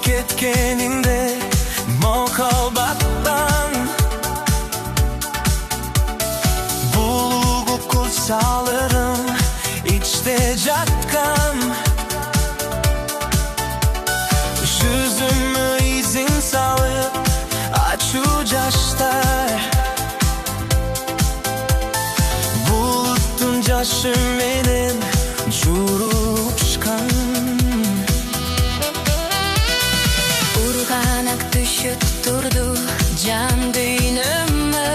Ketkeninde mokalbattan Bulugu kursalırım içte catkan Yüzümü izin salıp açucaşlar Buluttun caşım benim çuruşkan Urganak düşüp durdu can düğünüme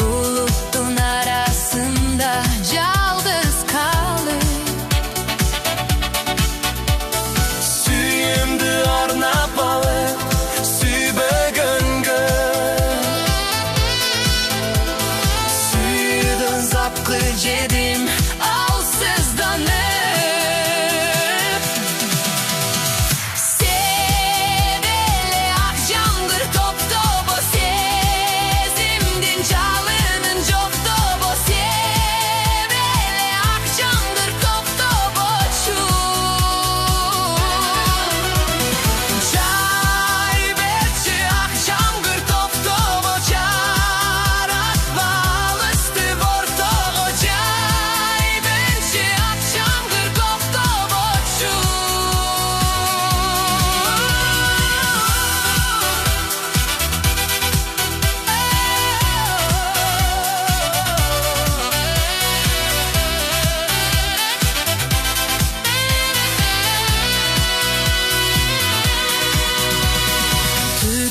Bulutun arasında yalnız kalır Süyümdü ornap alıp sübe göngö Süydün zapkı cedim alsızdan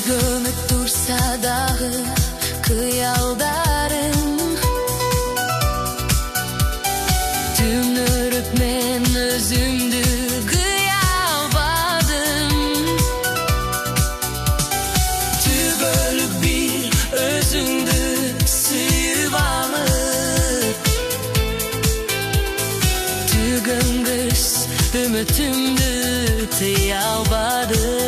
Gömüp dursa dağı kıyaldarım Tümürüp men özümdü kıyalbadım Tübölük bir özündü sıyıvalıp Tügöngüs ümitümdü tıyalbadım